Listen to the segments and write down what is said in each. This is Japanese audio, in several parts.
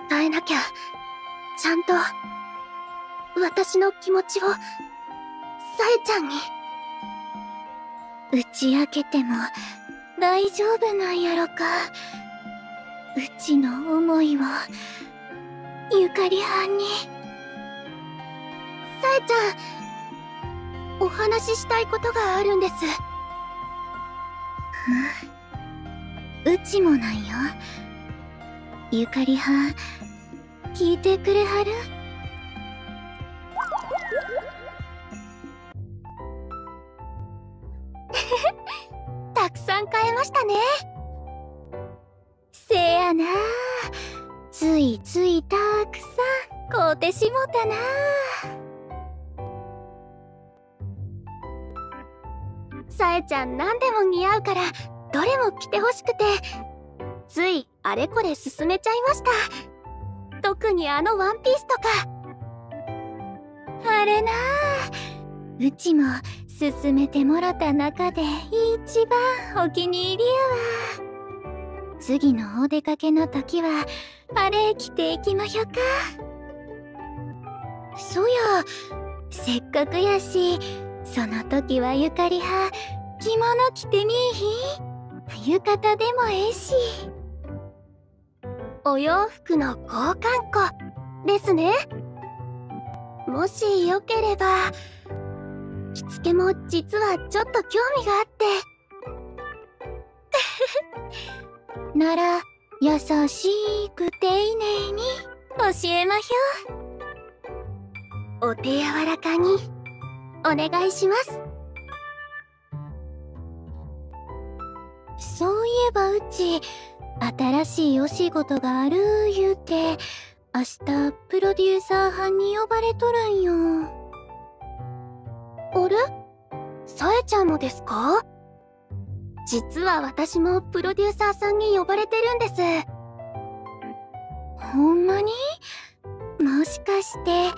伝えなきゃ。ちゃんと私の気持ちをさえちゃんに。打ち明けても大丈夫なんやろか。うちの思いをゆかりはんに。さえちゃん、お話ししたいことがあるんです。うちもなんよ。ゆかりはん、聞いてくれはる？たくさん買えましたね。せやな、ついついたくさん買うてしもたな。さえちゃん何でも似合うからどれも着てほしくて、ついあれこれ勧めちゃいました。特にあのワンピースとか。あれなあ、うちも勧めてもらった中で一番お気に入りやわ。次のお出かけの時はあれ着ていきまひょか。そや、せっかくやしその時はゆかりは着物着てみいひん？浴衣でもええし。お洋服の交換庫ですね。もしよければ、着付けも実はちょっと興味があって。なら、優しく丁寧に教えまひょ。お手柔らかにお願いします。そういえばうち、新しいお仕事がある言うて、明日プロデューサー班に呼ばれとるんよ。あれ？さえちゃんもですか？実は私もプロデューサーさんに呼ばれてるんです。ほんまに？もしかして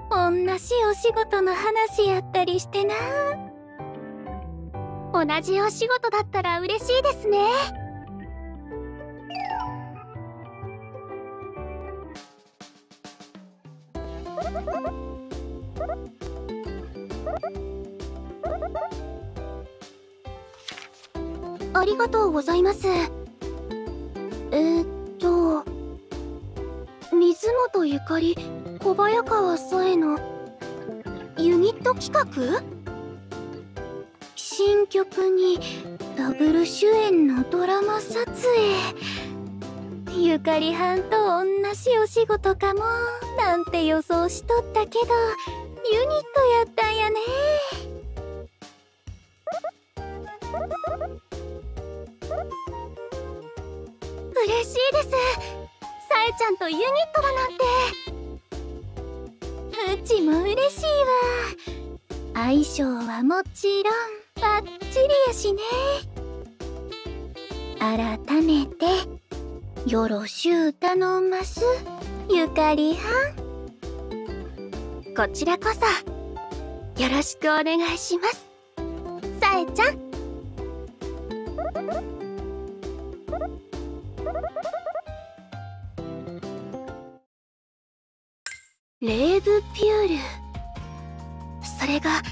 同じお仕事の話やったりしてな。同じお仕事だったら嬉しいですね。ありがとうございます。水本ゆかり、小早川さえのユニット企画？新曲にダブル主演のドラマ撮影。ゆかりはんと同じお仕事かもなんて予想しとったけど、ユニットやったんやね。嬉しいです。さえちゃんとユニットだなんて。うちも嬉しいわ。相性はもちろんバッチリやしね。改めてよろしゅう頼ますゆかりはん。こちらこそよろしくお願いします、さえちゃん。レーブ・ピュール、それが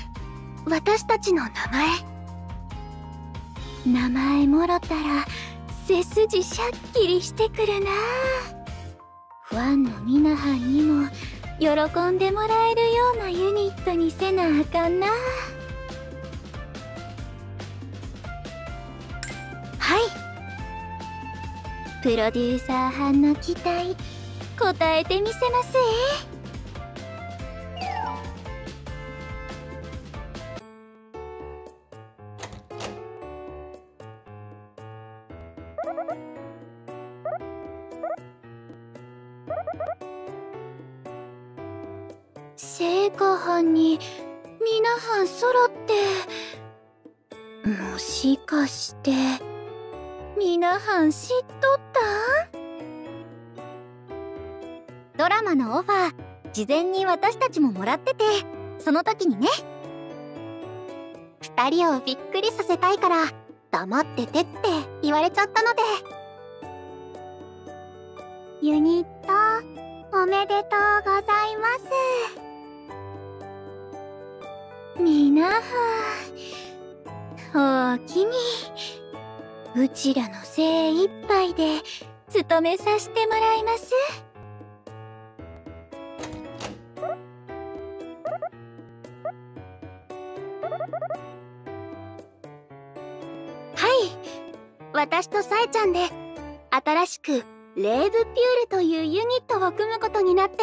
私たちの名前もろたら背筋シャッキリしてくるな。ファンのみなはんにも喜んでもらえるようなユニットにせなあかんな。はい、プロデューサー班の期待応えてみせます聖火班に皆はん揃って、もしかして皆はん知っとったん？ドラマのオファー事前に私たちももらってて、その時にね、2人をびっくりさせたいから黙っててって言われちゃったので。ユニットおめでとうございます。みなおおきに。うちらの精一杯で務めさせてもらいます。はい、私とさえちゃんで新しくレーブピュールというユニットを組むことになって。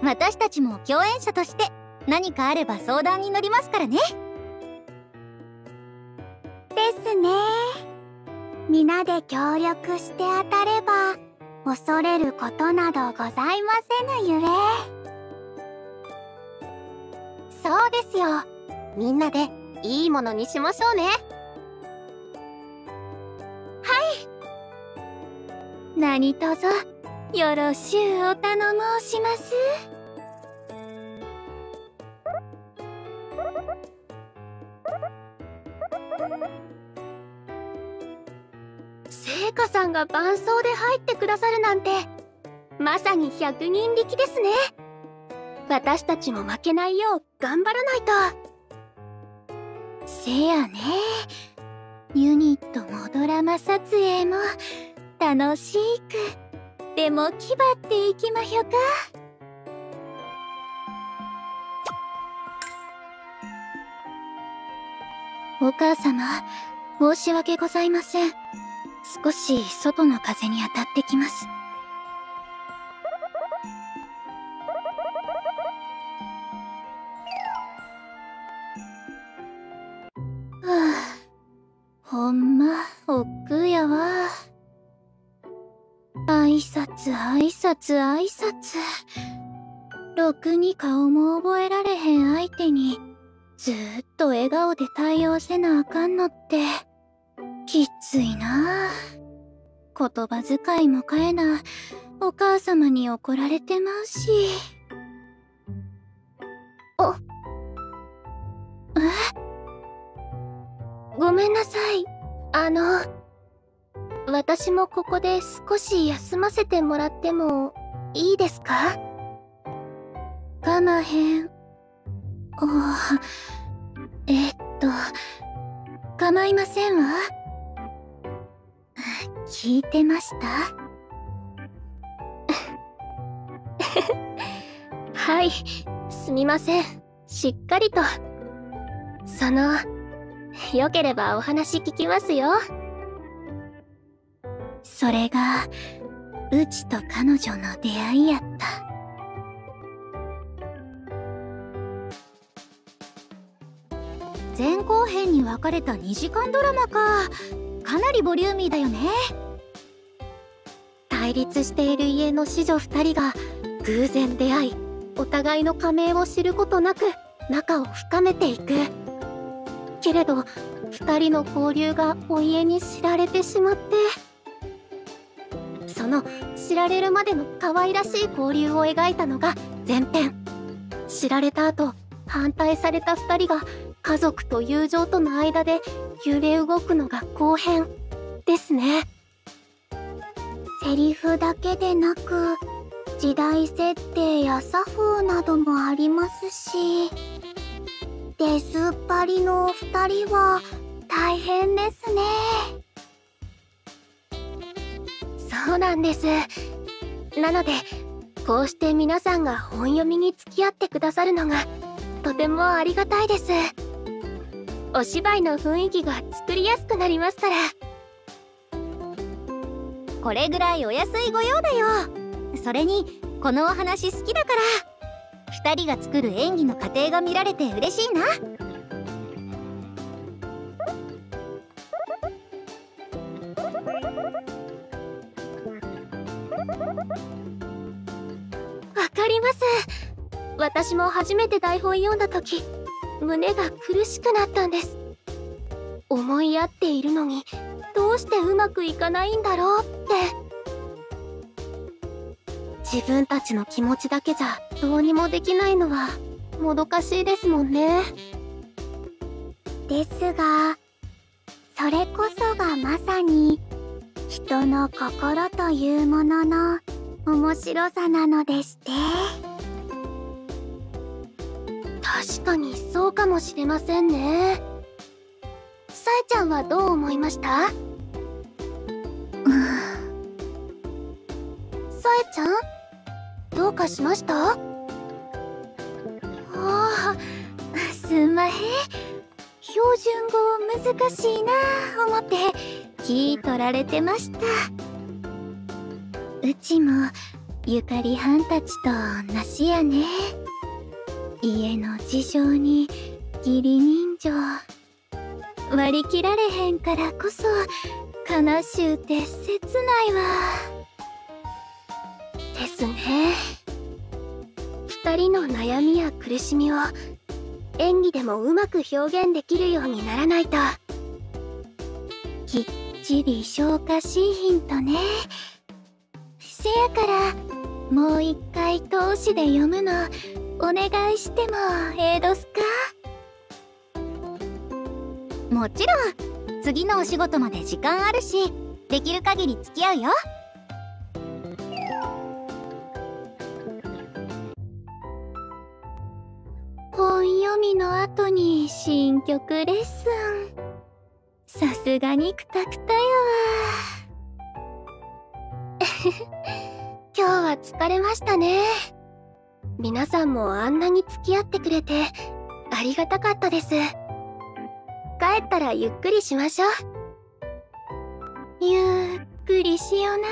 私たちも共演者として何かあれば相談に乗りますからね。ですね。皆で協力して当たれば恐れることなどございませぬゆえ。そうですよ。みんなでいいものにしましょうね。はい。何卒よろしゅうお頼申します。聖華さんが伴奏で入ってくださるなんてまさに100人力ですね。私たちも負けないよう頑張らないと。せやね。ユニットもドラマ撮影も楽しくでも気張っていきまひょか。お母様、申し訳ございません。少し外の風に当たってきます。はあ、ほんま億劫やわ。挨拶挨拶挨拶。ろくに顔も覚えられへん相手にずーっと笑顔で対応せなあかんのってきついなあ。言葉遣いも変えなお母様に怒られてまうし。ごめんなさい。私もここで少し休ませてもらってもいいですか？かまへん。構いませんわ。聞いてました？はい、すみません。しっかりと。よければお話聞きますよ。それが、うちと彼女の出会いやった。前後編に分かれた2時間ドラマか。かなりボリューミーだよね。対立している家の子女2人が偶然出会い、お互いの仮名を知ることなく仲を深めていく。けれど2人の交流がお家に知られてしまって、その知られるまでの可愛らしい交流を描いたのが前編。知られた後反対された2人が家族と友情との間で揺れ動くのが後編ですね。セリフだけでなく時代設定や作風などもありますし、出ずっぱりのお二人は大変ですね。そうなんです。なのでこうして皆さんが本読みに付き合ってくださるのがとてもありがたいです。お芝居の雰囲気が作りやすくなりますから。これぐらいお安いご用だよ。それにこのお話好きだから2人が作る演技の過程が見られて嬉しいな。わかります。私も初めて台本読んだ時胸が苦しくなったんです。思い合っているのにどうしてうまくいかないんだろうって。自分たちの気持ちだけじゃどうにもできないのはもどかしいですもんね。ですが、それこそがまさに人の心というものの面白さなのでして。確かにそうかもしれませんね。さえちゃんはどう思いました？さえちゃん、どうかしました？すんまへん。標準語難しいなぁ思って聞い取られてました。うちもゆかりはんたちと同じやね。家の事情に義理人情割り切られへんからこそ悲しゅうて切ないわ。ですね。二人の悩みや苦しみを演技でもうまく表現できるようにならないと。きっちり消化しいひんとね。せやからもう一回通しで読むのお願いしてもええどすか？もちろん次のお仕事まで時間あるし、できる限り付き合うよ。本読みの後に新曲レッスン。さすがにクタクタやわ。今日は疲れましたね。皆さんもあんなに付き合ってくれてありがたかったです。帰ったらゆっくりしましょう。ゆっくりしよな。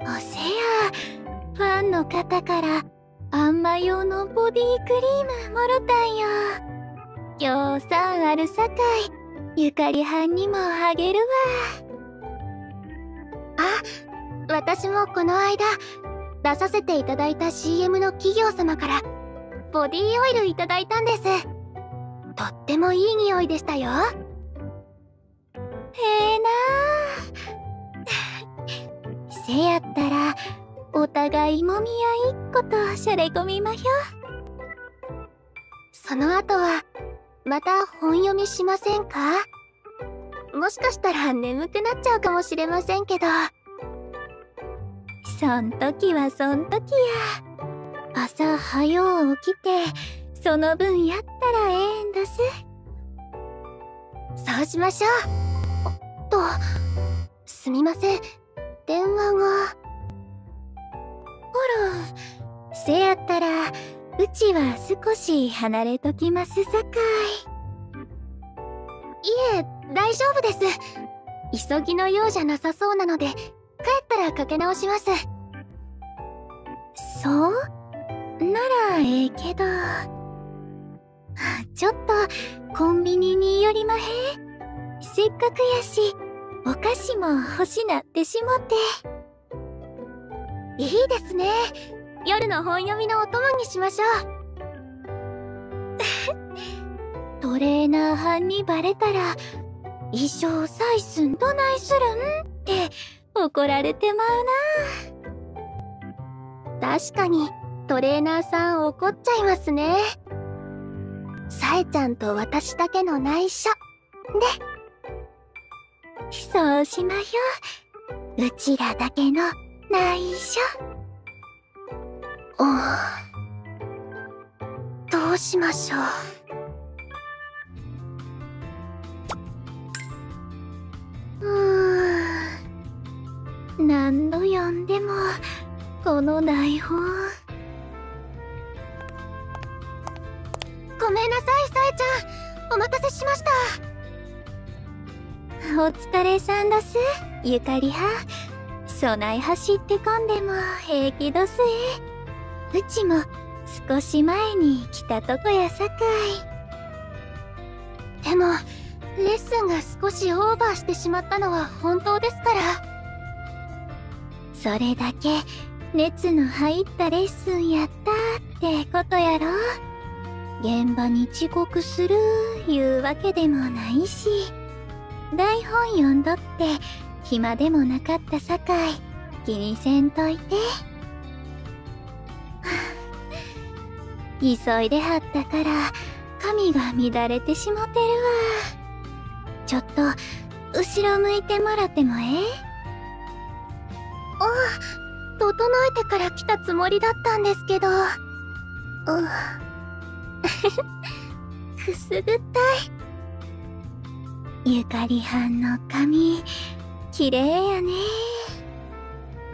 おせや、ファンの方からあんま用のボディクリームもろたんよ。ぎょうさんあるさかいゆかりはんにもあげるわ。あ、私もこの間出させていただいた CM の企業様からボディオイルいただいたんです。とってもいい匂いでしたよ。ええなあ。せやったらお互いもみ合いっことしゃれ込みまひょ。その後はまた本読みしませんか？もしかしたら眠くなっちゃうかもしれませんけど。そん時はそん時や。朝はよう起きてその分やったらええんだす。そうしましょう。おっと、すみません、電話が。ほら、せやったらうちは少し離れときますさかい。いえ、大丈夫です。急ぎのようじゃなさそうなので帰ったらかけ直します。そうならええけど、ちょっとコンビニに寄りまへん？せっかくやしお菓子も欲しなってしもて。いいですね。夜の本読みのお供にしましょう。トレーナーはんにバレたら衣装採寸どないするんって怒られてまうな。確かにトレーナーさん怒っちゃいますね。さえちゃんと私だけの内緒で。そうしまひょ。うちらだけの内緒。どうしましょう。何度読んでもこの台本。ごめんなさい、さえちゃん。お待たせしました。お疲れさんだす、ゆかりは。そない走ってこんでも平気どすえ。うちも少し前に来たとこやさかい。でもレッスンが少しオーバーしてしまったのは本当ですから。それだけ熱の入ったレッスンやったってことやろ。現場に遅刻するいうわけでもないし、台本読んどって暇でもなかったさかい気にせんといて。急いではったから髪が乱れてしもてるわ。ちょっと後ろ向いてもらってもええ？ああ、整えてから来たつもりだったんですけど。くすぐったい。ゆかりはんの髪きれいやね。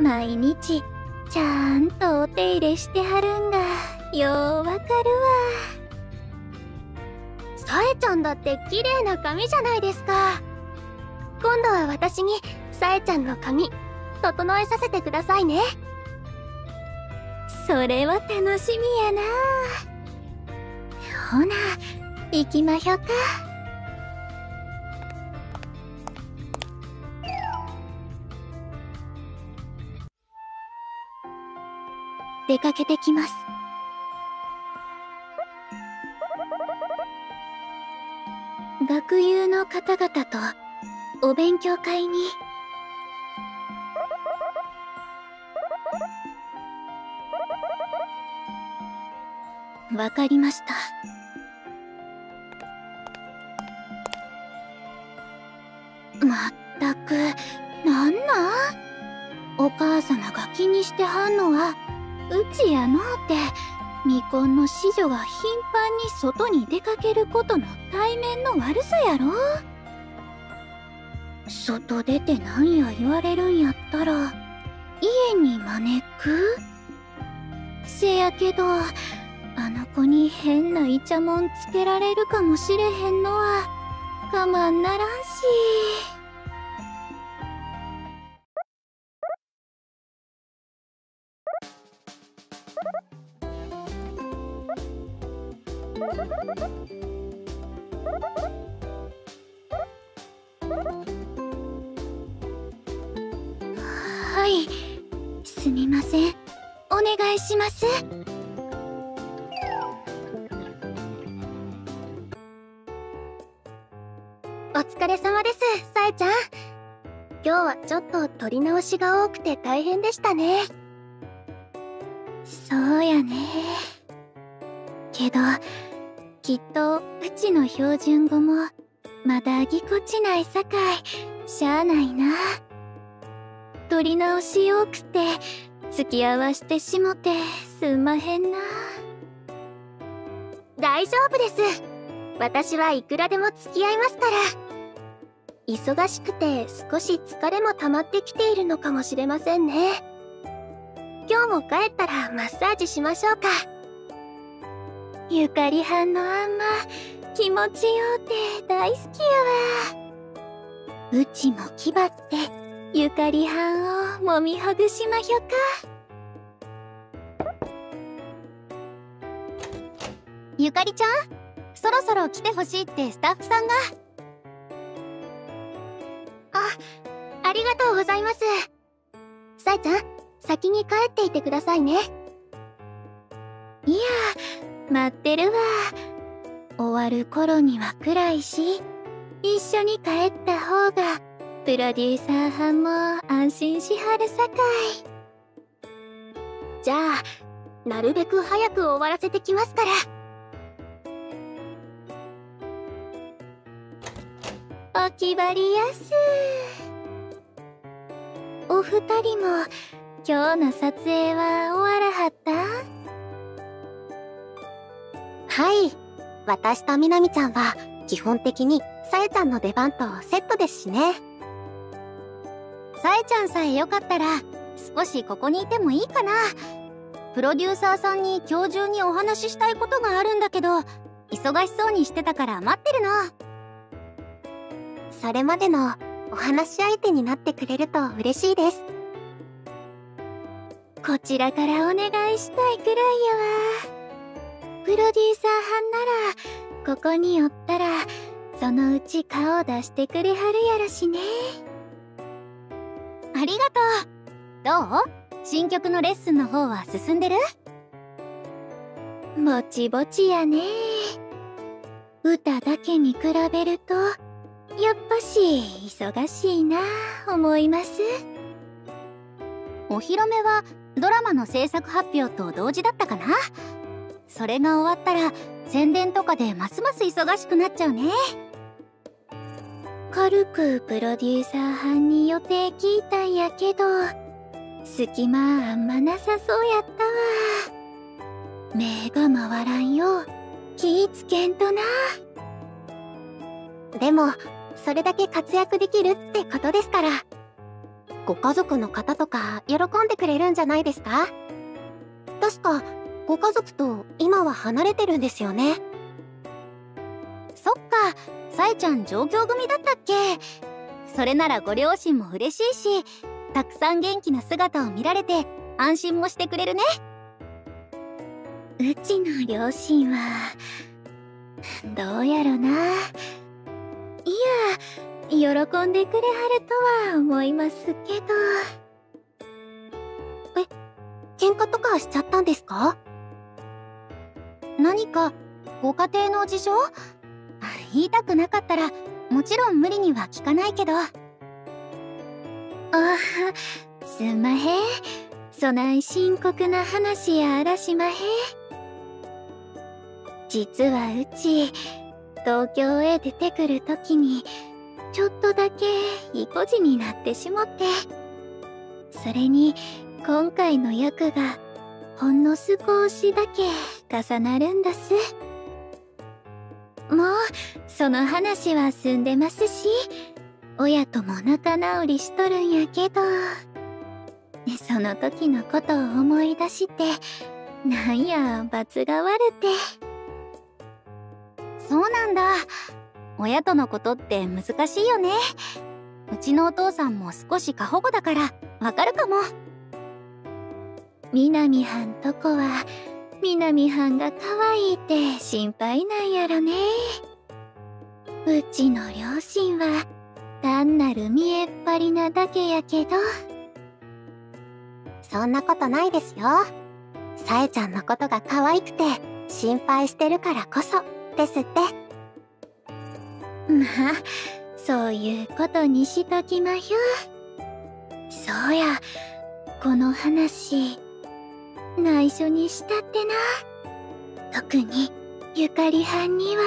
毎日ちゃんとお手入れしてはるんがようわかるわ。さえちゃんだって綺麗な髪じゃないですか。今度は私にさえちゃんの髪整えさせてくださいね。それは楽しみやな。ほな行きまひょか。出かけてきます。学友の方々とお勉強会に。わかりました。まったく、なんなん？お母様が気にしてはんのはうちやのうて、未婚の子女が頻繁に外に出かけることの対面の悪さやろ。外出てなんや言われるんやったら家に招く？せやけどあの子に変なイチャモンつけられるかもしれへんのは我慢ならんし。はい、すみません。お願いします。お疲れ様です、さえちゃん。今日はちょっと撮り直しが多くて大変でしたね。そうやね。けどきっとうちの標準語もまだぎこちないさかいしゃあないな。撮り直し多くて付き合わしてしもてすんまへんな。大丈夫です。私はいくらでも付き合いますから。忙しくて少し疲れも溜まってきているのかもしれませんね。今日も帰ったらマッサージしましょうか。ゆかりはんのあんま気持ちようて大好きやわ。うちも気張ってゆかりはんをもみほぐしまひょか。ゆかりちゃん、そろそろ来てほしいってスタッフさんが。ありがとうございます。さえちゃん、先に帰っていてくださいね。いや、待ってるわ。終わる頃には暗いし、一緒に帰った方がプロデューサーはんも安心しはるさかい。じゃあなるべく早く終わらせてきますから。お気張りやす。お二人も今日の撮影は終わらはった？はい、私とみなみちゃんは基本的にさえちゃんの出番とセットですしね。さえちゃんさえよかったら少しここにいてもいいかな。プロデューサーさんに今日中にお話ししたいことがあるんだけど、忙しそうにしてたから待ってるの。それまでのお話し相手になってくれると嬉しいです。こちらからお願いしたいくらいやわ。プロデューサーはんならここにおったらそのうち顔出してくれはるやろしね。ありがとう。どう？新曲のレッスンの方は進んでる？ぼちぼちやね。歌だけに比べるとやっぱし忙しいな思います。お披露目はドラマの制作発表と同時だったかな。それが終わったら宣伝とかでますます忙しくなっちゃうね。軽くプロデューサー班に予定聞いたんやけど、隙間あんまなさそうやったわ。目が回らんよう気ぃつけんとな。でもそれだけ活躍できるってことですから、ご家族の方とか喜んでくれるんじゃないですか？確かご家族と今は離れてるんですよね。そっか、さえちゃん上京組だったっけ。それならご両親も嬉しいし、たくさん元気な姿を見られて安心もしてくれるね。うちの両親はどうやろな。いや、喜んでくれはるとは思いますけど。喧嘩とかしちゃったんですか？何かご家庭の事情？言いたくなかったらもちろん無理には聞かないけど。すんまへん。そない深刻な話やあらしまへん。実はうち東京へ出てくるときにちょっとだけ意固地になってしもって、それに今回の役がほんの少しだけ重なるんだす。もうその話は済んでますし、親とも仲直りしとるんやけど、その時のことを思い出してなんや罰が悪て。そうなんだ。親とのことって難しいよね。うちのお父さんも少し過保護だからわかるかも。南はんとこは南はんが可愛いって心配なんやろね。うちの両親は単なる見えっ張りなだけやけど。そんなことないですよ。さえちゃんのことが可愛くて心配してるからこそですって。まあそういうことにしときまひょ。そうや、この話内緒にしたってな。特にゆかりはんには。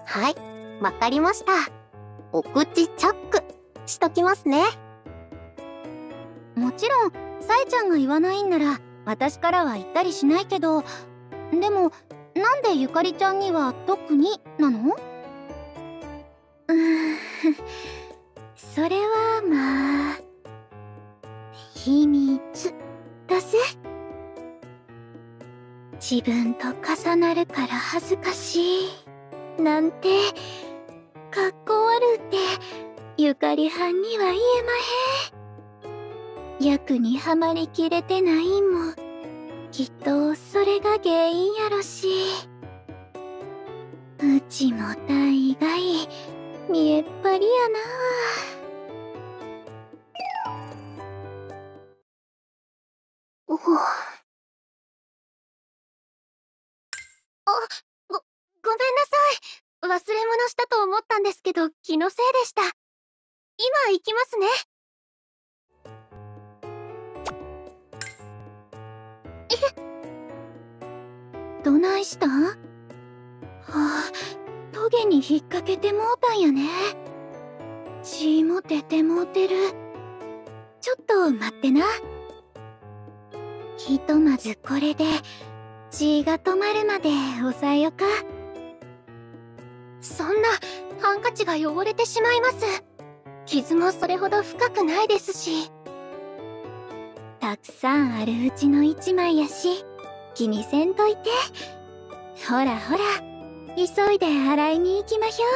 はい、わかりました。お口チャックしときますね。もちろんさえちゃんが言わないんなら私からは言ったりしないけど、でもなんでゆかりちゃんには特になの？それはまあ秘密だぜ。自分と重なるから恥ずかしいなんてかっこ悪ってゆかりはんには言えまへん。役にはまりきれてないんもきっとそれが原因やろし、うちも大概見えっ張りやな。ごめんなさい。忘れ物したと思ったんですけど気のせいでした。今行きますね。どないしたん？はあ、トゲに引っ掛けてもうたんやね。血も出てもうてる。ちょっと待ってな。ひとまずこれで血が止まるまで押さえよか。そんな、ハンカチが汚れてしまいます。傷もそれほど深くないですし。たくさんあるうちの一枚やし気にせんといて。ほらほら、急いで洗いに行きまひょ。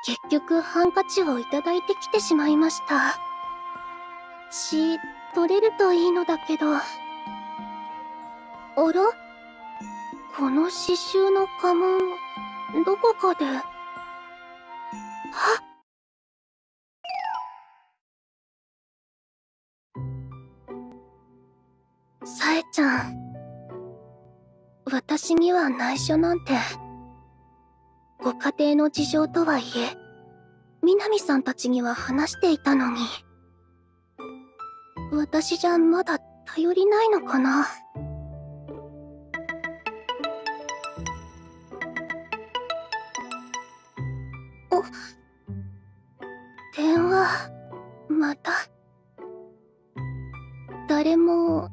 結局ハンカチをいただいてきてしまいました。血取れるといいのだけど。あら？この刺繍の家紋、どこかで。はっ！さえちゃん、私には内緒なんて。ご家庭の事情とはいえ、南さんたちには話していたのに。私じゃまだ頼りないのかな。お、電話、また。誰も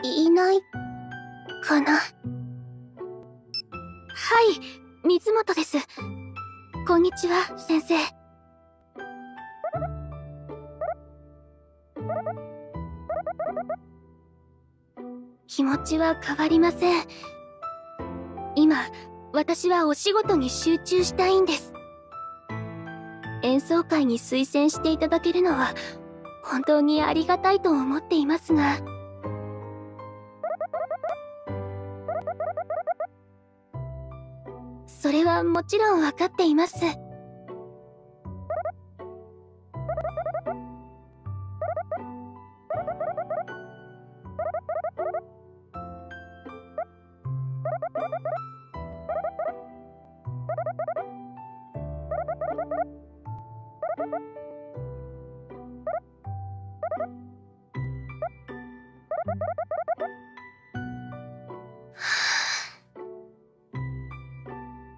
いないかな。はい、水本です。こんにちは、先生。気持ちは変わりません。今、私はお仕事に集中したいんです。演奏会に推薦していただけるのは本当にありがたいと思っていますが、それはもちろんわかっています。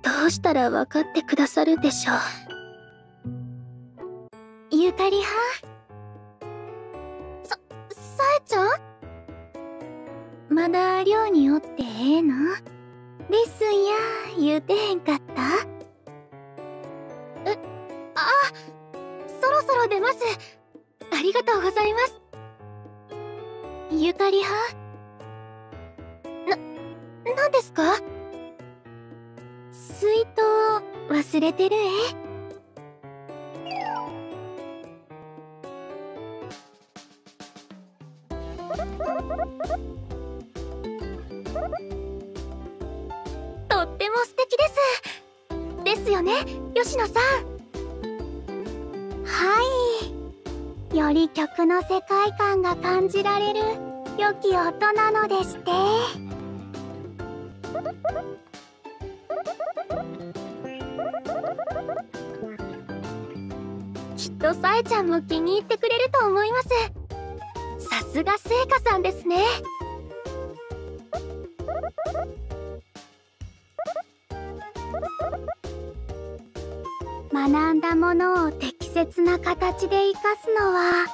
どうしたら分かってくださるでしょう。ゆかりはさえちゃん？まだ寮におってええの？レッスンや言うてへんかった？そろそろ出ます。ありがとうございます。ゆかりは何ですか？水筒忘れてるとっても素敵です。ですよね、吉野さん。はい。より曲の世界観が感じられる良き音なのでして。きっとさえちゃんも気に入ってくれると思います。さすが聖華さんですね。学んだものを適切な形で生かすのは、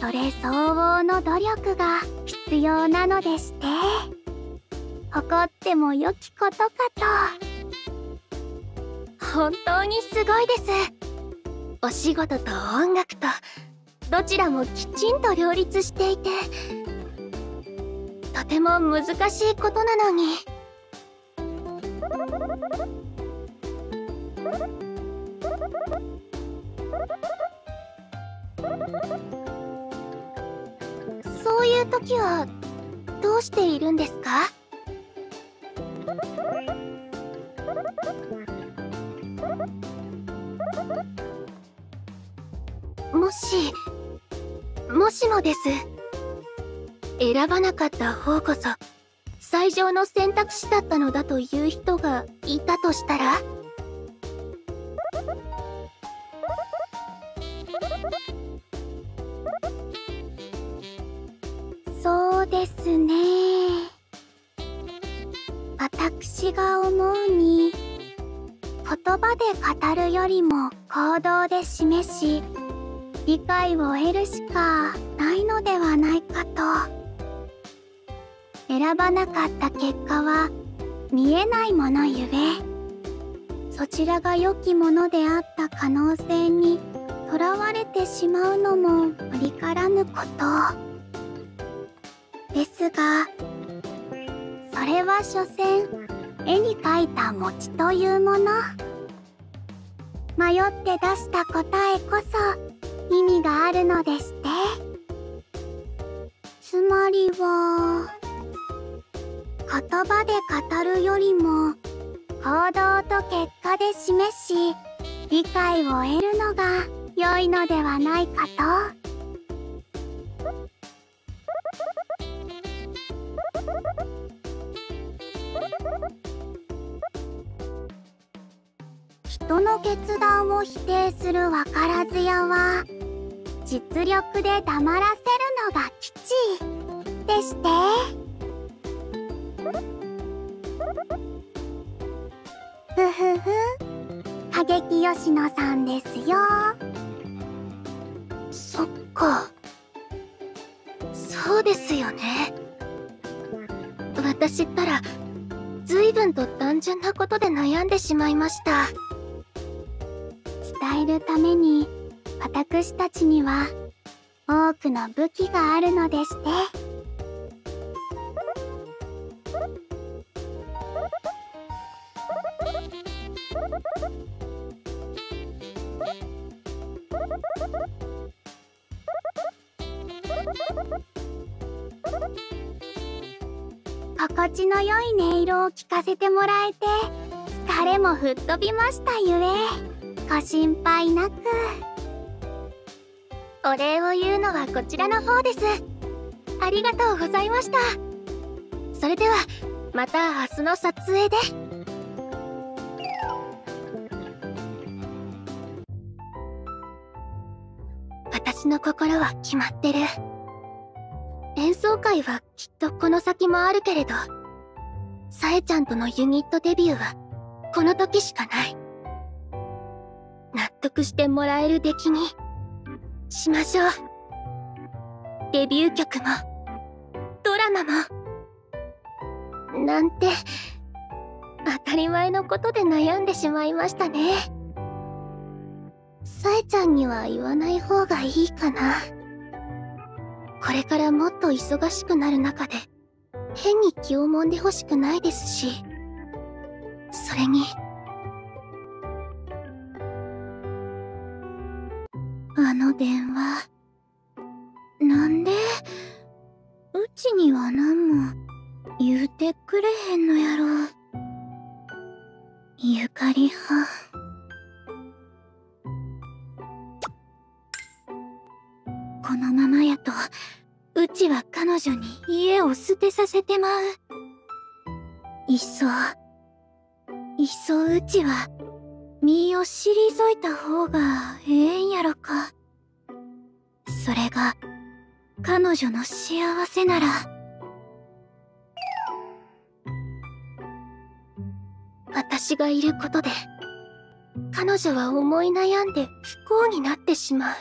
それ相応の努力が必要なのでして。誇っても良きことかと。本当にすごいです。お仕事と音楽とどちらもきちんと両立していて、とても難しいことなのに。そういう時はどうしているんですか？もしもです。選ばなかった方こそ最上の選択肢だったのだという人がいたとしたら？そうですね。私が思うに、言葉で語るよりも行動で示し、理解を得るしかないのではないかと。選ばなかった結果は見えないものゆえ、そちらが良きものであった可能性にとらわれてしまうのも無理からぬこと。ですが、それは所詮絵に描いた餅というもの。迷って出した答えこそ意味があるのでして。つまりは、言葉で語るよりも行動と結果で示し、理解を得るのが良いのではないかと。人の決断を否定するわからず屋は、実力で黙らせるのが基でして。ふふふ、過激吉野さんですよ。そっか。そうですよね。私ったら随分と単純なことで悩んでしまいました。伝えるために私たちには多くの武器があるのでして。心地の良い音色を聞かせてもらえて疲れも吹っ飛びましたゆえ、ご心配なく。お礼を言うのはこちらの方です。ありがとうございました。それではまた明日の撮影で。私の心は決まってる。演奏会はきっとこの先もあるけれど、さえちゃんとのユニットデビューはこの時しかない。納得してもらえる出来にしましょう。デビュー曲もドラマもなんて当たり前のことで悩んでしまいましたね。さえちゃんには言わない方がいいかな。これからもっと忙しくなる中で変に気をもんでほしくないですし、それにあの電話、なんでうちには何も言うてくれへんのやろ。ゆかりはん、このままやとうちは彼女に家を捨てさせてまう。いっそううちは身を退いた方がええんやろか。それが彼女の幸せなら。私がいることで彼女は思い悩んで不幸になってしまう。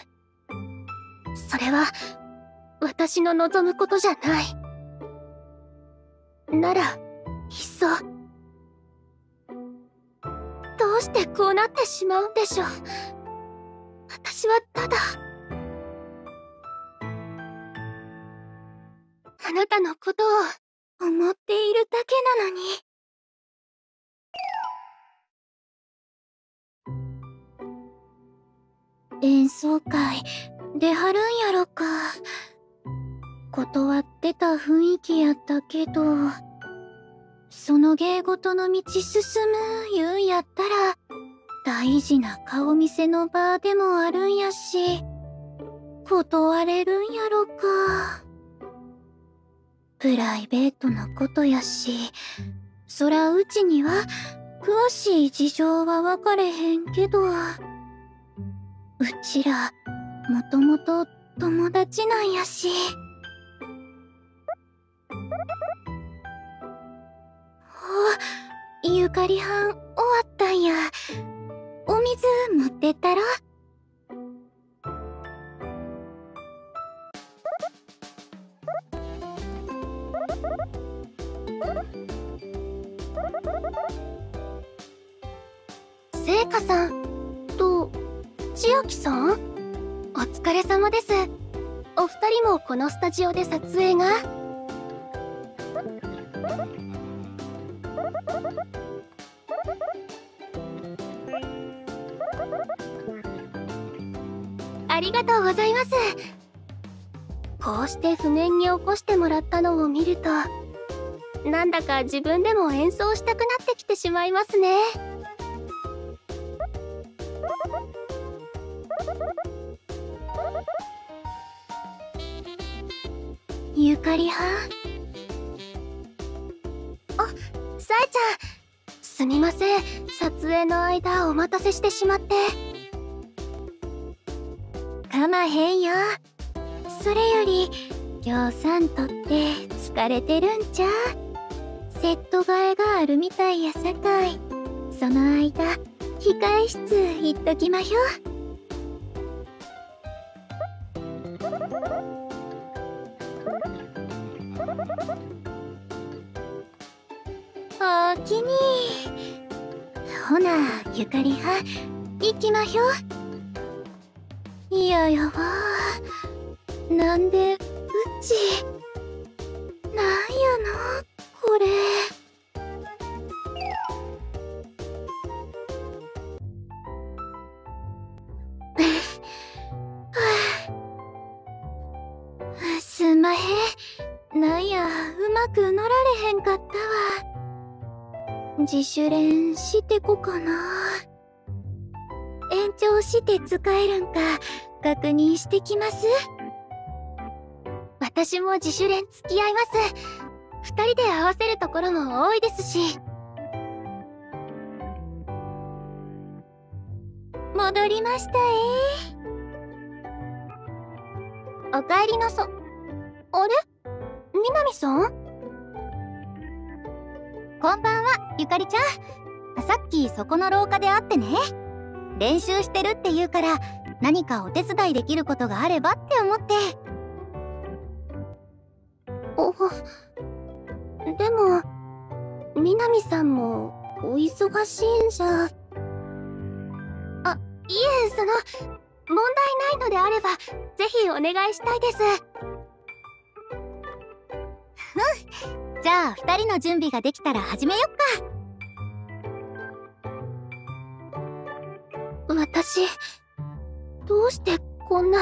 それは私の望むことじゃない。ならいっそ。どうしてこうなってしまうんでしょう。私はただあなたのことを思っているだけなのに。演奏会出はるんやろか。断ってた雰囲気やったけど、その芸事の道進む言うんやったら大事な顔見せの場でもあるんやし、断れるんやろか。プライベートなことやし、そらうちには詳しい事情は分かれへんけど、うちらもともと友達なんやし。お、ゆかりはん終わったんや。お水持ってったら。せいかさんと千秋さん、お疲れ様です。お二人もこのスタジオで撮影が。ありがとうございます。こうして譜面に起こしてもらったのを見ると、なんだか自分でも演奏したくなってきてしまいますね。ゆかりはん。あ、さえちゃん、すみません、撮影の間お待たせしてしまって。かまへんよ。それよりぎょうさんとって疲れてるんちゃう？セット替えがあるみたいやさかい、その間控え室行っときまひょ。おおきに。ほなゆかりはん行きまひょ。いややわ、なんでうちなんやのこれ。すんまへん、なんやうまく乗られへんかったわ。自主練してこかな。延長して使えるんか確認してきます。私も自主練付き合います。二人で合わせるところも多いですし。戻りましたおかえりなさ。あれ、みなみさん？こんばんは、ゆかりちゃん。さっきそこの廊下で会ってね。練習してるって言うから何かお手伝いできることがあればって思って。でもみなみさんもお忙しいんじゃ。あ、いえ、問題ないのであればぜひお願いしたいです。じゃあ2人の準備ができたら始めよっか。私どうしてこんな。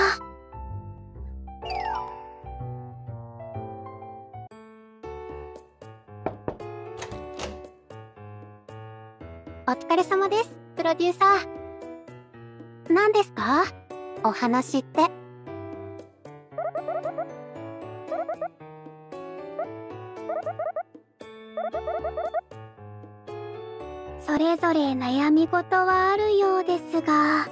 お疲れ様です、プロデューサー。何ですか？お話って。それぞれ悩み事はあるようですが、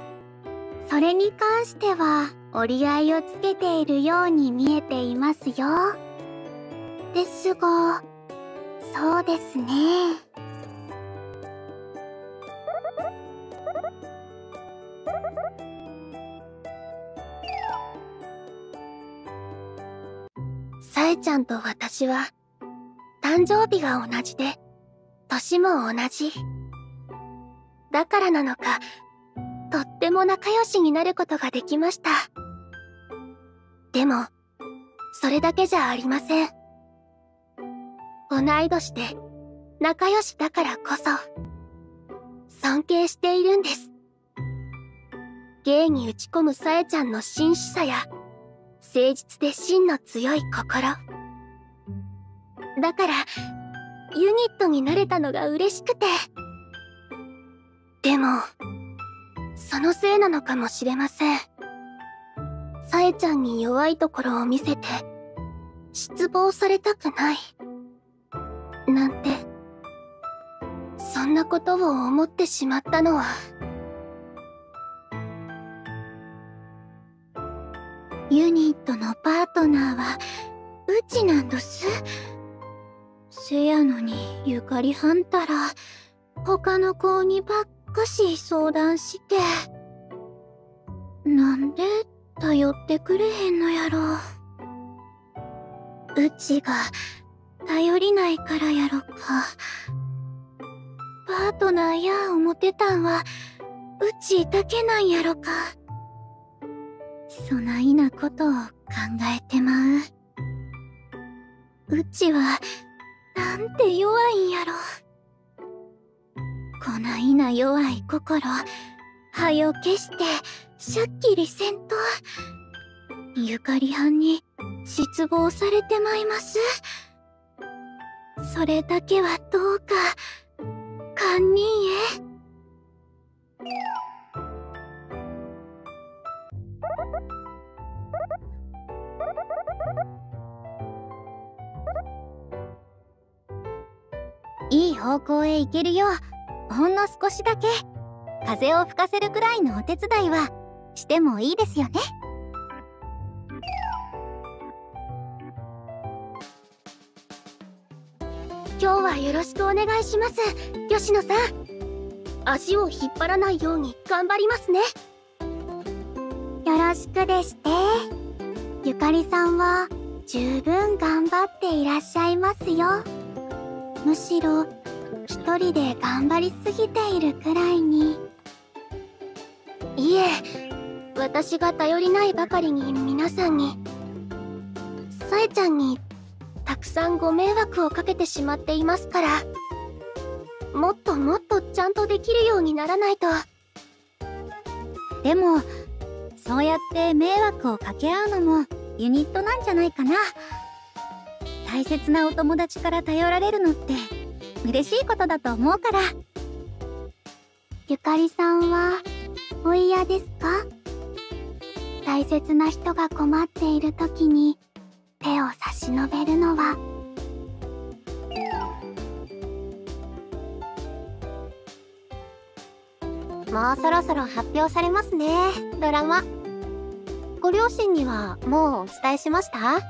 それに関しては折り合いをつけているように見えていますよ。ですが、そうですね。さえちゃんと私は誕生日が同じで年も同じだからなのか、とっても仲良しになることができました。でもそれだけじゃありません。同い年で仲良しだからこそ尊敬しているんです。芸に打ち込むさえちゃんの真摯さや誠実で芯の強い心だからユニットになれたのが嬉しくて。でもそのせいなのかもしれません。さえちゃんに弱いところを見せて失望されたくないなんて、そんなことを思ってしまったのは。ユニットのパートナーはうちなんどす。せやのにゆかりはんたら他の子にばっかし相談して、なんで頼ってくれへんのやろ。うちが頼りないからやろか。パートナーや思ってたんはうちだけなんやろか。そないなことを考えてまう。うちはなんて弱いんやろ。こないな弱い心はよ消してしゃっきりせんとゆかりはんに失望されてまいます。それだけはどうか堪忍へ。いい方向へ行けるよう、ほんの少しだけ風を吹かせるくらいのお手伝いはしてもいいですよね。今日はよろしくお願いします、吉野さん。足を引っ張らないように頑張りますね。よろしくでして。ゆかりさんは十分頑張っていらっしゃいますよ。むしろ一人で頑張りすぎているくらいに。いえ、私が頼りないばかりに皆さんに、さえちゃんにたくさんご迷惑をかけてしまっていますから、もっともっとちゃんとできるようにならないと。でもそうやって迷惑をかけ合うのもユニットなんじゃないかな。大切なお友達から頼られるのって嬉しいことだと思うから。ゆかりさんはお嫌ですか？大切な人が困っている時に手を差し伸べるのは。もうそろそろ発表されますね、ドラマ。ご両親にはもうお伝えしました？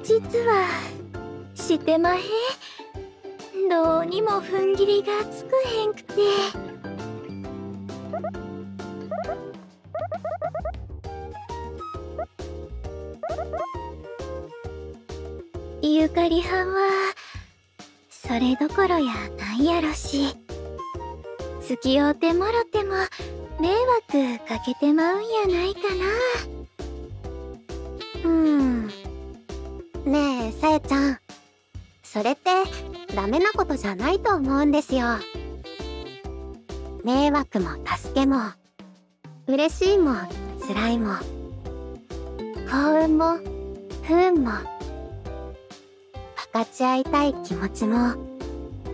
実はしてまへん。どうにも踏ん切りがつくへんくて。ゆかりはんはそれどころやないやろし、付き合うてもろても迷惑かけてまうんやないかな。ねえ、さえちゃん、それってダメなことじゃないと思うんですよ。迷惑も助けも、嬉しいも辛いも、幸運も不運も、分かち合いたい気持ちも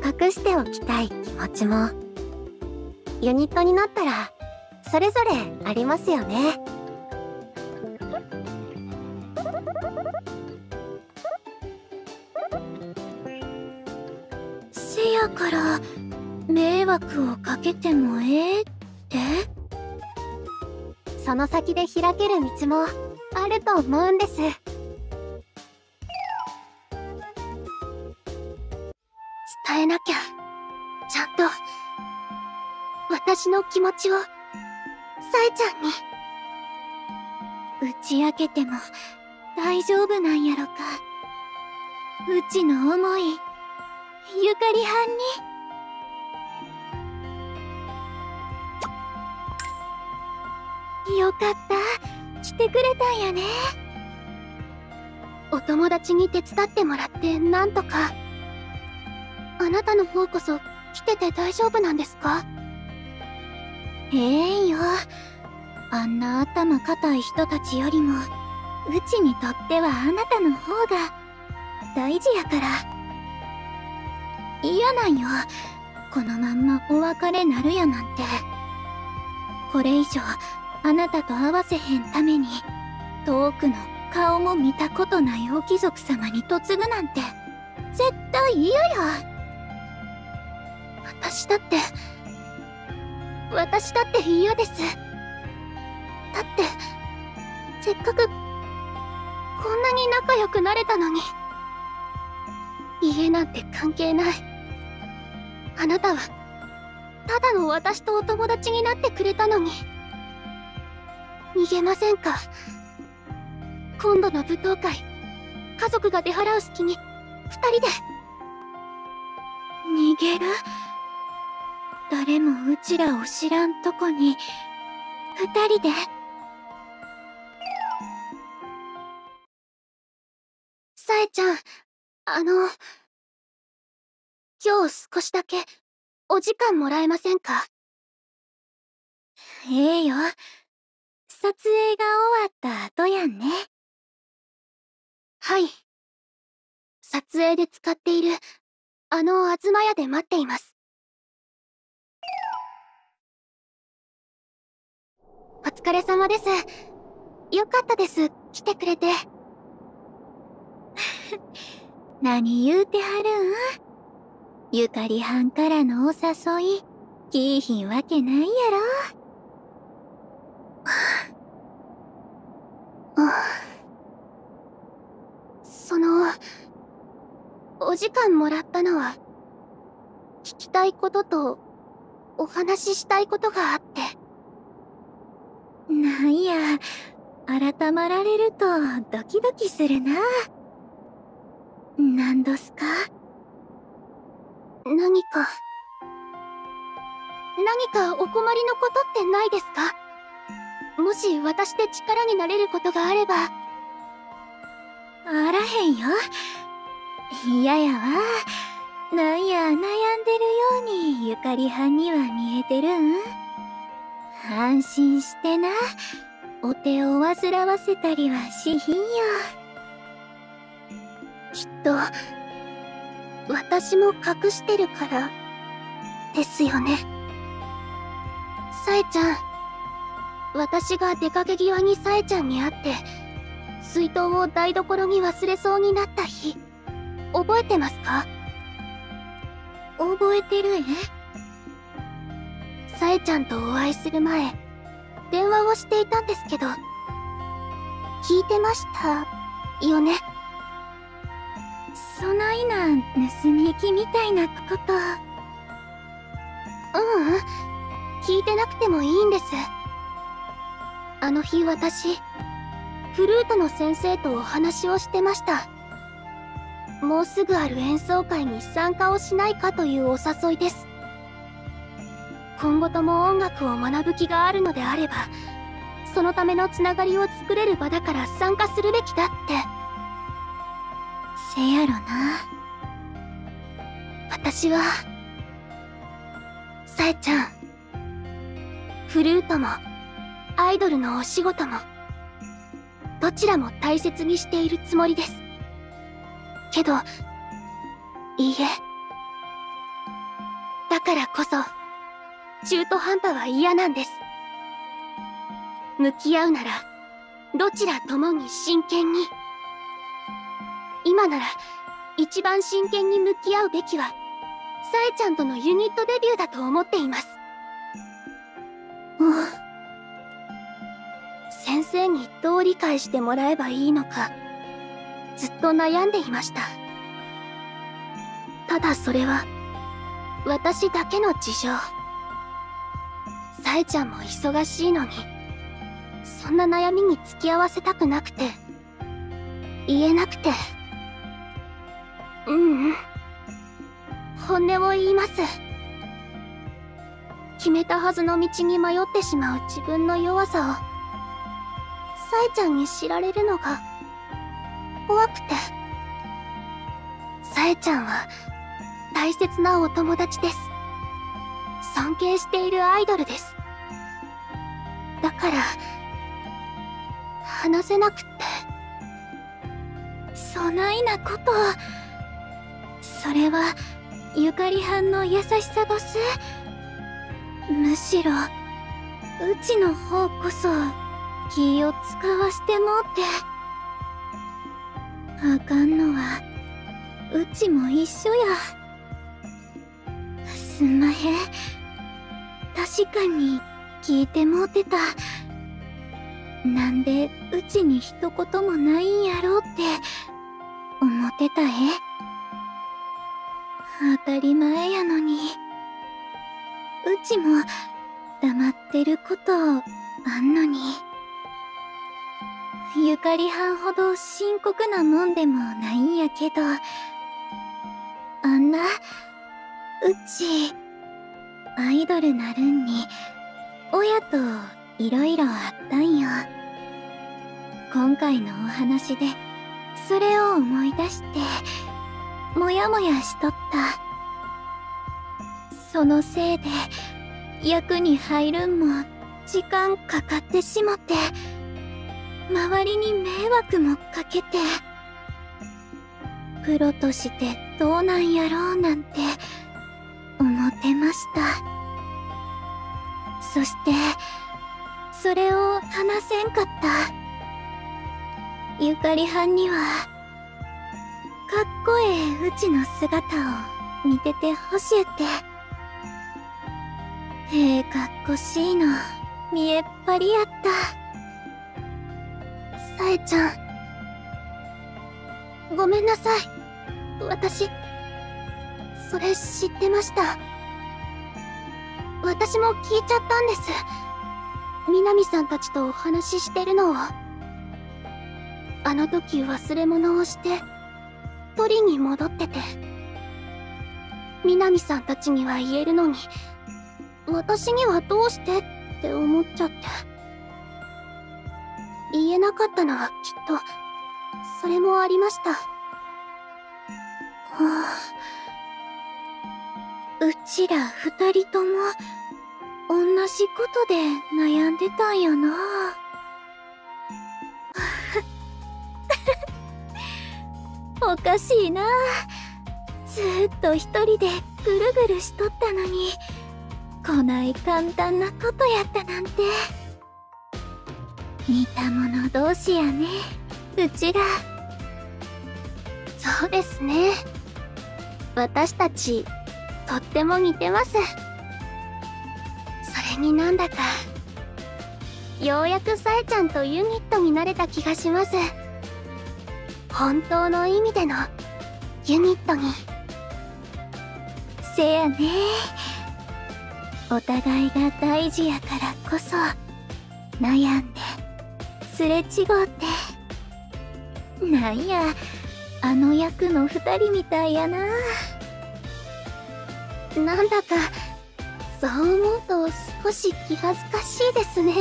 隠しておきたい気持ちも、ユニットになったらそれぞれありますよね。せやから迷惑をかけてもええって？その先で開ける道もあると思うんです。伝えなきゃ、ちゃんと私の気持ちをさえちゃんに。打ち明けても大丈夫なんやろか。うちの思いゆかりはんに。よかった、来てくれたんやね。お友達に手伝ってもらってなんとか。あなたの方こそ来てて大丈夫なんですか？ええんよ。あんな頭固い人たちよりもうちにとってはあなたの方が大事やから。嫌なんよ、このまんまお別れなるやなんて。これ以上あなたと会わせへんために遠くの顔も見たことないお貴族様に嫁ぐなんて絶対嫌や。私だって嫌です。だってせっかくこんなに仲良くなれたのに。家なんて関係ない。あなたはただの私とお友達になってくれたのに。逃げませんか？今度の舞踏会、家族が出払う隙に2人で。逃げる？誰もうちらを知らんとこに2人で？さえちゃん、今日少しだけお時間もらえませんか？ええよ。撮影が終わった後やんね。はい。撮影で使っているあのあずま屋で待っています。お疲れ様です。よかったです、来てくれて。何言うてはるん？ゆかりはんからのお誘い、きいひんわけないやろ。その、お時間もらったのは、聞きたいことと、お話ししたいことがあって。なんや、改まられるとドキドキするな。なんどすか？何かお困りのことってないですか？もし私で力になれることがあれば。あらへんよ。嫌やわ。なんや悩んでるようにゆかりはんには見えてるん？安心してな。お手を煩わせたりはしひんよ。きっと私も隠してるからですよね。さえちゃん、私が出かけ際にさえちゃんに会って水筒を台所に忘れそうになった日、覚えてますか？覚えてるえ？さえちゃんとお会いする前、電話をしていたんですけど、聞いてましたよね？そないな盗み行きみたいなこと。聞いてなくてもいいんです。あの日私、フルートの先生とお話をしてました。もうすぐある演奏会に参加をしないかというお誘いです。今後とも音楽を学ぶ気があるのであれば、そのためのつながりを作れる場だから参加するべきだって。せやろな。私は、さえちゃん、フルートもアイドルのお仕事もどちらも大切にしているつもりです。けど、いいえ。だからこそ中途半端は嫌なんです。向き合うならどちらともに真剣に。今なら一番真剣に向き合うべきはさえちゃんとのユニットデビューだと思っています。先生にどう理解してもらえばいいのかずっと悩んでいました。ただそれは私だけの事情。さえちゃんも忙しいのにそんな悩みに付き合わせたくなくて言えなくて。本音を言います。決めたはずの道に迷ってしまう自分の弱さをさえちゃんに知られるのが怖くて。さえちゃんは大切なお友達です。尊敬しているアイドルです。だから話せなくって。そないなこと。それはゆかりはんの優しさどす。むしろうちの方こそ気を使わしてもうて。あかんのはうちも一緒や。すんまへん。確かに聞いてもうてた。なんでうちに一言もないんやろうって思ってたえ。当たり前やのに。うちも黙ってることあんのに。ゆかりはんほど深刻なもんでもないんやけど、あんな、うち、アイドルなるんに、親といろいろあったんよ。今回のお話で、それを思い出して、もやもやしとった。そのせいで、役に入るんも時間かかってしもて、周りに迷惑もかけて、プロとしてどうなんやろうなんて思ってました。そして、それを話せんかった。ゆかりはんには、かっこええうちの姿を見ててほしゅうて。かっこしいの見えっ張りやった。さえちゃん、ごめんなさい。私それ知ってました。私も聞いちゃったんです。南さんたちとお話ししてるのを。あの時忘れ物をして取りに戻ってて、南さんたちには言えるのに私にはどうしてって思っちゃって、言えなかったのはきっとそれもありました。うちら二人とも同じことで悩んでたんやな。おかしいな。ずーっと一人でぐるぐるしとったのに、こない簡単なことやったなんて。似た者同士やね、うちら。そうですね。私たちとっても似てます。それになんだかようやくさえちゃんとユニットになれた気がします。本当の意味でのユニットに。せやね。お互いが大事やからこそ悩んですれ違って、なんやあの役の二人みたいやな。なんだかそう思うと少し気恥ずかしいですね。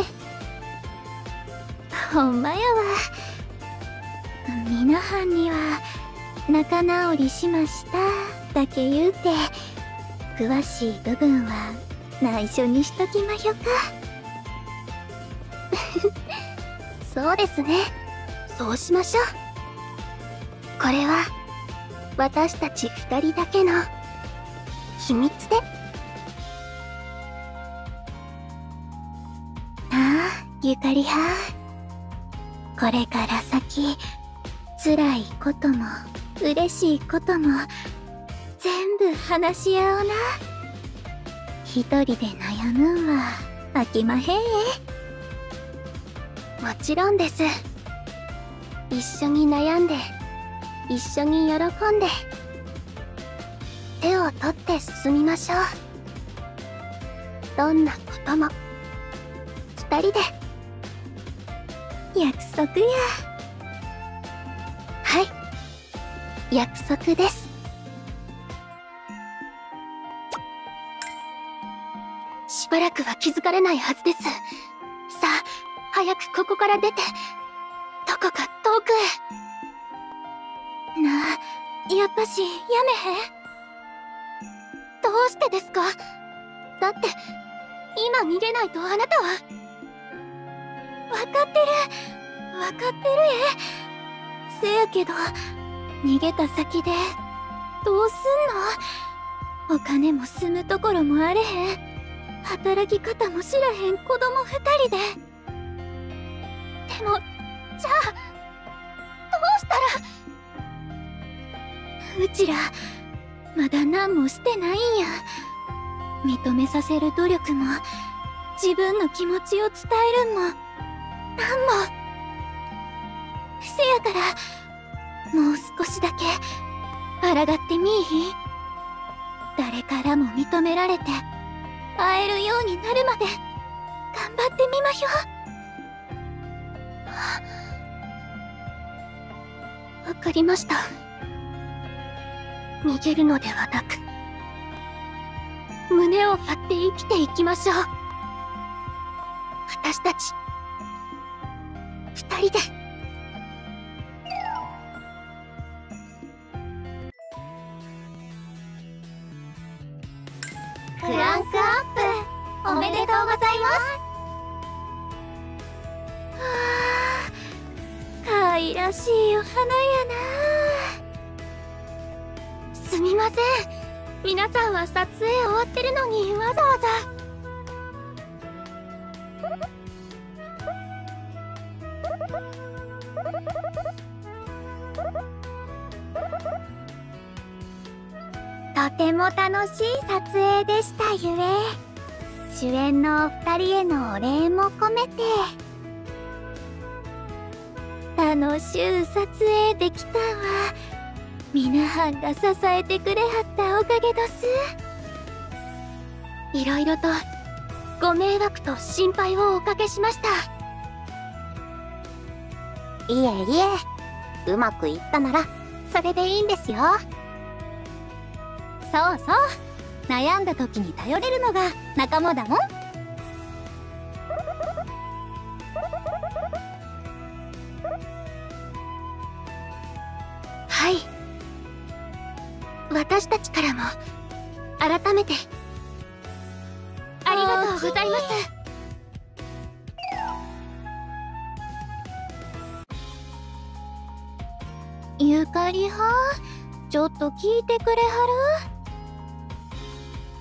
ほんまやわ。みなはんには仲直りしましただけ言うて、詳しい部分は内緒にしときまひょか。そうですね。そうしましょう。これは私たち二人だけの秘密で。ゆかりはん、これから先辛いことも嬉しいことも全部話し合おうな。一人で悩むんは飽きまへんえ。もちろんです。一緒に悩んで一緒に喜んで手を取って進みましょう。どんなことも二人で。約束や。はい、約束です。しばらくは気づかれないはずです。さあ早くここから出てどこか遠くへ。なあ、やっぱしやめへん？どうしてですか？だって今逃げないとあなたは。わかってるえ。せやけど逃げた先でどうすんの？お金も住むところもあれへん、働き方も知らへん子供二人で。でもじゃあどうしたら。うちらまだ何もしてないんや。認めさせる努力も自分の気持ちを伝えるんもなんも。せやからもう少しだけ抗ってみいひん？誰からも認められて会えるようになるまで頑張ってみまひょ。わかりました。逃げるのではなく胸を張って生きていきましょう。私たち二人で。クランクアップおめでとうございます。はあ、かわいらしいお花やな。すみません。皆さんは撮影終わってるのにわざわざ。とても楽しい撮影でしたゆえ、主演のお二人へのお礼も込めて。楽しゅう撮影できたわ。皆はんが支えてくれはったおかげどす。いろいろとご迷惑と心配をおかけしました。いえいえ、うまくいったならそれでいいんですよ。そうそう、悩んだ時に頼れるのが仲間だもん。はい、私たちからも改めてありがとうございます。ゆかりはん、ちょっと聞いてくれはる？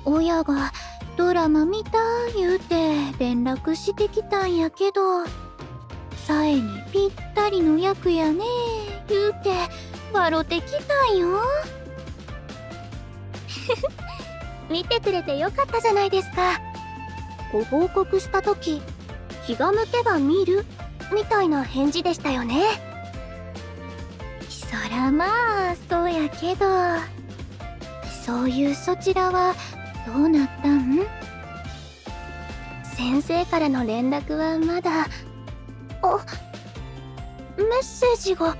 親がドラマ見た言うて連絡してきたんやけど、さえにぴったりの役やね言うて笑ってきたんよ。見てくれてよかったじゃないですか。ご報告した時、気が向けば見るみたいな返事でしたよね。そらまあそうやけど、そういうそちらはどうなったん？先生からの連絡はまだ。メッセージが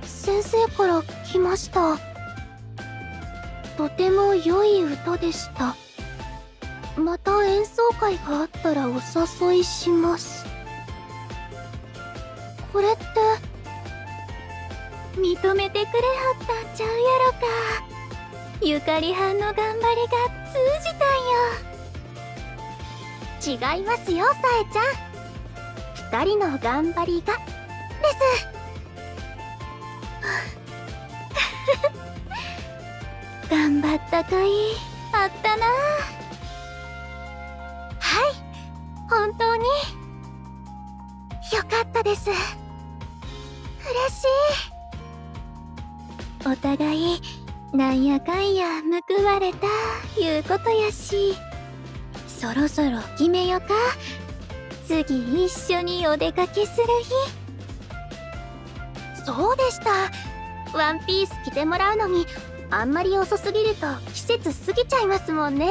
先生から来ました。とても良い歌でした。また演奏会があったらお誘いします。これって認めてくれはったんちゃうやろか。ゆかりはんの頑張りが通じたんよ。違いますよ、さえちゃん。二人の頑張りがです。頑張ったかいあったな。はい、本当によかったです。嬉しい。お互いなんやかんや報われたいうことやし、そろそろ決めよか。次一緒にお出かけする日。そうでした。ワンピース着てもらうのにあんまり遅すぎると季節過ぎちゃいますもんね。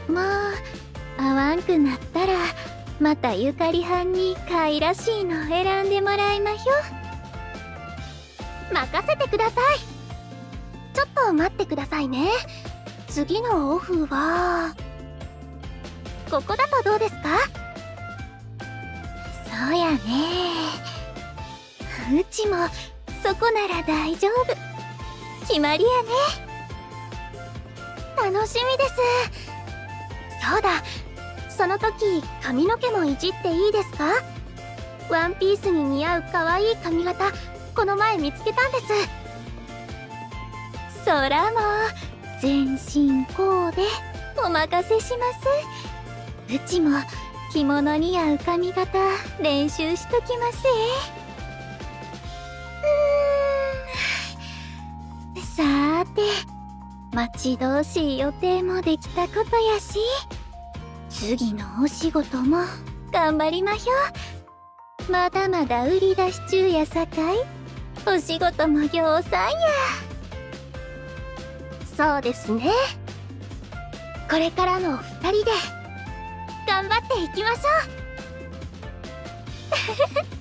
もう会わんくなったらまたゆかりはんにかいらしいの選んでもらいまひょ。任せてください。ちょっと待ってくださいね。次のオフはここだとどうですか？そうやね。うちもそこなら大丈夫。決まりやね。楽しみです。そうだ、その時髪の毛もいじっていいですか？ワンピースに似合う可愛い髪型、この前見つけたんです。そらもう全身こうでお任せします。うちも着物に合う髪型練習しときますさーて、待ち遠しい予定もできたことやし、次のお仕事も頑張りまひょ。まだまだ売り出し中やさかい、お仕事もぎょうさんや。そうですね。これからも2人で頑張っていきましょう。